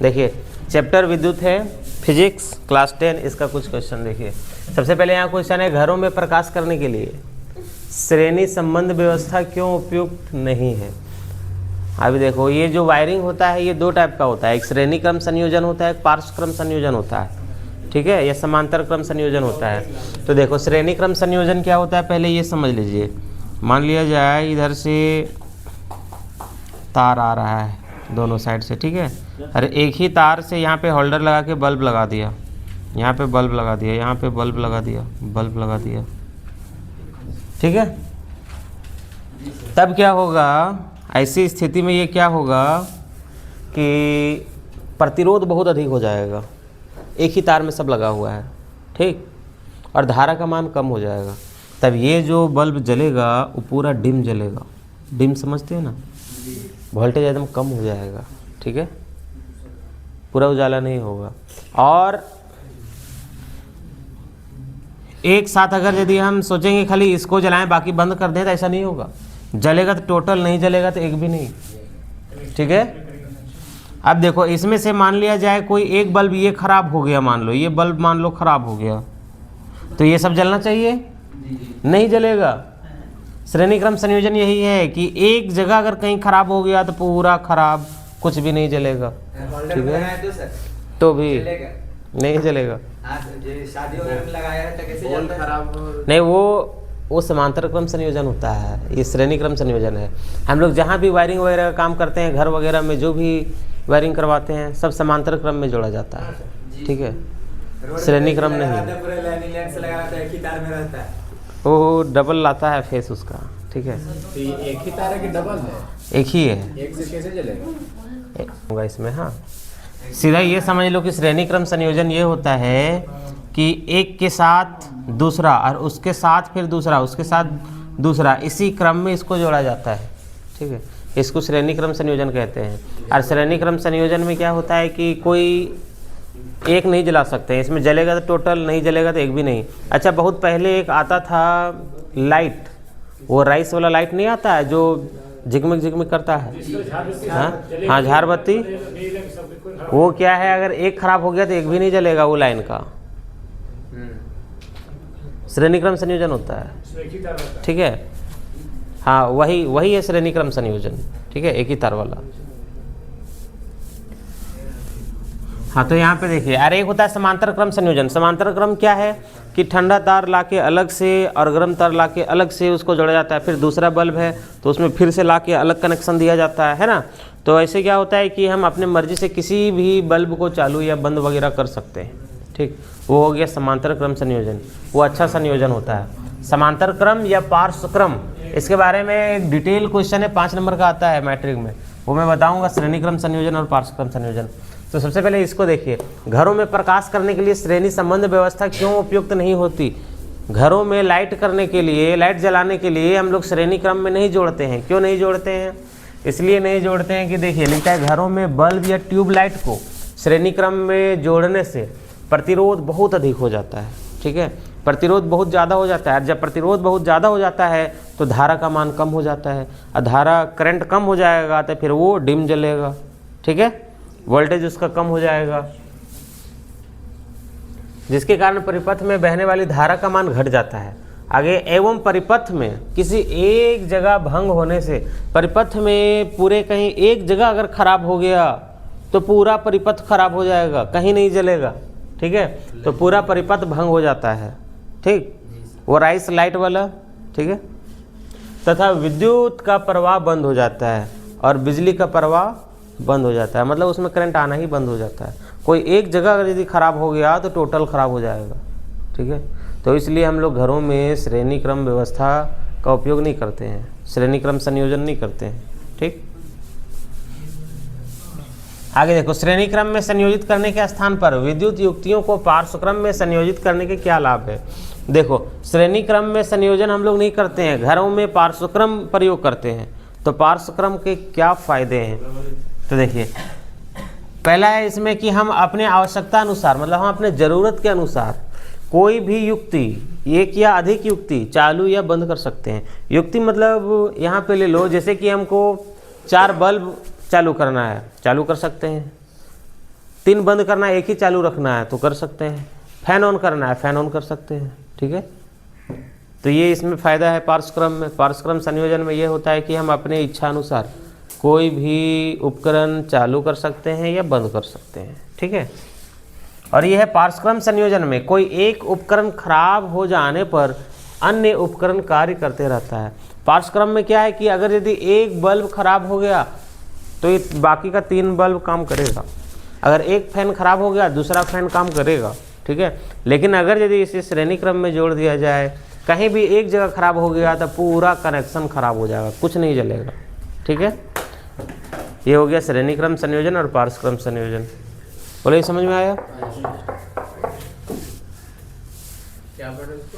देखिए चैप्टर विद्युत है, फिजिक्स क्लास 10, इसका कुछ क्वेश्चन देखिए। सबसे पहले यहाँ क्वेश्चन है, घरों में प्रकाश करने के लिए श्रेणी संबंध व्यवस्था क्यों उपयुक्त नहीं है। अभी देखो ये जो वायरिंग होता है ये दो टाइप का होता है, एक श्रेणी क्रम संयोजन होता है, एक पार्श्व क्रम संयोजन होता है, ठीक है, या समांतर क्रम संयोजन होता है। तो देखो श्रेणी क्रम संयोजन क्या होता है पहले ये समझ लीजिए। मान लिया जाए इधर से तार आ रहा है दोनों साइड से, ठीक है, अरे एक ही तार से यहाँ पे होल्डर लगा के बल्ब लगा दिया, यहाँ पे बल्ब लगा दिया, यहाँ पे बल्ब लगा दिया, बल्ब लगा दिया, ठीक है। तब क्या होगा, ऐसी स्थिति में ये क्या होगा कि प्रतिरोध बहुत अधिक हो जाएगा, एक ही तार में सब लगा हुआ है, ठीक, और धारा का मान कम हो जाएगा। तब ये जो बल्ब जलेगा वो पूरा डिम जलेगा, डिम समझते हैं ना, वोल्टेज एकदम कम हो जाएगा, ठीक है, पूरा उजाला नहीं होगा। और एक साथ अगर यदि हम सोचेंगे खाली इसको जलाएं बाकी बंद कर दें तो ऐसा नहीं होगा, जलेगा तो टोटल, नहीं जलेगा तो एक भी नहीं, ठीक है। अब देखो इसमें से मान लिया जाए कोई एक बल्ब ये खराब हो गया, मान लो ये बल्ब मान लो खराब हो गया, तो ये सब जलना चाहिए, नहीं जलेगा। श्रेणी क्रम संयोजन यही है कि एक जगह अगर कहीं खराब हो गया तो पूरा खराब, कुछ भी नहीं जलेगा, ठीक है, तो भी नहीं जलेगा। शादी वगैरह में लगाया है तो कैसे जलता है? खराब नहीं, वो समांतर क्रम संयोजन होता है, ये श्रेणी क्रम संयोजन है। हम लोग जहाँ भी वायरिंग वगैरह का काम करते हैं, घर वगैरह में जो भी वायरिंग करवाते हैं सब समांतर क्रम में जोड़ा जाता है, ठीक है, श्रेणी क्रम नहीं। वो डबल लाता है फेस उसका, ठीक है। तो ये एक ही तार है कि डबल है? एक ही है, एक से कैसे जलेगा? होगा इसमें। हाँ, सीधा ये समझ लो कि श्रेणी क्रम संयोजन ये होता है कि एक के साथ दूसरा और उसके साथ फिर दूसरा, उसके साथ दूसरा, इसी क्रम में इसको जोड़ा जाता है, ठीक है, इसको श्रेणी क्रम संयोजन कहते हैं। और श्रेणी क्रम संयोजन में क्या होता है कि कोई एक नहीं जला सकते हैं, इसमें जलेगा तो टोटल, नहीं जलेगा तो एक भी नहीं। अच्छा, बहुत पहले एक आता था लाइट, वो राइस वाला लाइट नहीं आता है जो झिकमिक झिकमिक करता है, हाँ झाड़बत्ती, वो क्या है अगर एक खराब हो गया तो एक भी नहीं जलेगा, वो लाइन का श्रेणी क्रम संयोजन होता है, ठीक है। हाँ वही है श्रेणी क्रम संयोजन, ठीक है, एक ही तार वाला। हाँ तो यहाँ पे देखिए, अरे एक होता है समांतर क्रम संयोजन। समांतर क्रम क्या है कि ठंडा तार लाके अलग से और गर्म तार लाके अलग से उसको जोड़ा जाता है, फिर दूसरा बल्ब है तो उसमें फिर से लाके अलग कनेक्शन दिया जाता है ना। तो ऐसे क्या होता है कि हम अपने मर्जी से किसी भी बल्ब को चालू या बंद वगैरह कर सकते हैं, ठीक, वो हो गया समांतर क्रम संयोजन, वो अच्छा संयोजन होता है। समांतर क्रम या पार्श्व क्रम, इसके बारे में एक डिटेल क्वेश्चन है 5 नंबर का आता है मैट्रिक में, वो मैं बताऊँगा, श्रेणी क्रम संयोजन और पार्श्व क्रम संयोजन। तो सबसे पहले इसको देखिए, घरों में प्रकाश करने के लिए श्रेणी संबंध व्यवस्था क्यों उपयुक्त नहीं होती। घरों में लाइट करने के लिए, लाइट जलाने के लिए हम लोग श्रेणी क्रम में नहीं जोड़ते हैं। क्यों नहीं जोड़ते हैं? इसलिए नहीं जोड़ते हैं कि देखिए लिखता है घरों में बल्ब या ट्यूब लाइट को श्रेणी क्रम में जोड़ने से प्रतिरोध बहुत अधिक हो जाता है, ठीक है, प्रतिरोध बहुत ज़्यादा हो जाता है। जब प्रतिरोध बहुत ज़्यादा हो जाता है तो धारा का मान कम हो जाता है, और धारा करंट कम हो जाएगा तो फिर वो डिम जलेगा, ठीक है, वोल्टेज उसका कम हो जाएगा, जिसके कारण परिपथ में बहने वाली धारा का मान घट जाता है। आगे, एवं परिपथ में किसी एक जगह भंग होने से, परिपथ में पूरे कहीं एक जगह अगर खराब हो गया तो पूरा परिपथ खराब हो जाएगा, कहीं नहीं जलेगा, ठीक है, तो पूरा परिपथ भंग हो जाता है, ठीक, वो राइस लाइट वाला, ठीक है। तथा विद्युत का प्रवाह बंद हो जाता है और बिजली का प्रवाह बंद हो जाता है, मतलब उसमें करंट आना ही बंद हो जाता है। कोई एक जगह अगर यदि खराब हो गया तो टोटल खराब हो जाएगा, ठीक है। तो इसलिए हम लोग घरों में श्रेणी क्रम व्यवस्था का उपयोग नहीं करते हैं, श्रेणी क्रम संयोजन नहीं करते हैं, ठीक। आगे देखो, श्रेणी क्रम में संयोजित करने के स्थान पर विद्युत युक्तियों को पार्श्व क्रम में संयोजित करने के क्या लाभ है। देखो, श्रेणी क्रम में संयोजन हम लोग नहीं करते हैं, घरों में पार्श्व क्रम प्रयोग करते हैं। तो पार्श्व क्रम के क्या फायदे हैं? तो देखिए, पहला है इसमें कि हम अपने आवश्यकता अनुसार, मतलब हम अपने ज़रूरत के अनुसार कोई भी युक्ति, एक या अधिक युक्ति चालू या बंद कर सकते हैं। युक्ति मतलब यहाँ पे ले लो, जैसे कि हमको चालू करना है चालू कर सकते हैं, 3 बंद करना है एक ही चालू रखना है तो कर सकते हैं, फैन ऑन करना है फैन ऑन कर सकते हैं। ठीक है, तो ये इसमें फ़ायदा है पार्श्वक्रम में। पार्श्वक्रम संयोजन में ये होता है कि हम अपने इच्छा अनुसार कोई भी उपकरण चालू कर सकते हैं या बंद कर सकते हैं। ठीक है, और यह है पार्श्वक्रम संयोजन में कोई एक उपकरण खराब हो जाने पर अन्य उपकरण कार्य करते रहता है। पार्श्वक्रम में क्या है कि अगर यदि एक बल्ब खराब हो गया तो ये बाकी का 3 बल्ब काम करेगा, अगर एक फैन खराब हो गया दूसरा फैन काम करेगा। ठीक है, लेकिन अगर यदि इसे श्रेणी क्रम में जोड़ दिया जाए, कहीं भी एक जगह खराब हो गया तो पूरा कनेक्शन खराब हो जाएगा, कुछ नहीं जलेगा। ठीक है, ये हो गया श्रेणी क्रम संयोजन और पार्श्वक्रम संयोजन। बोले समझ में आया? क्या पढ़े उसको?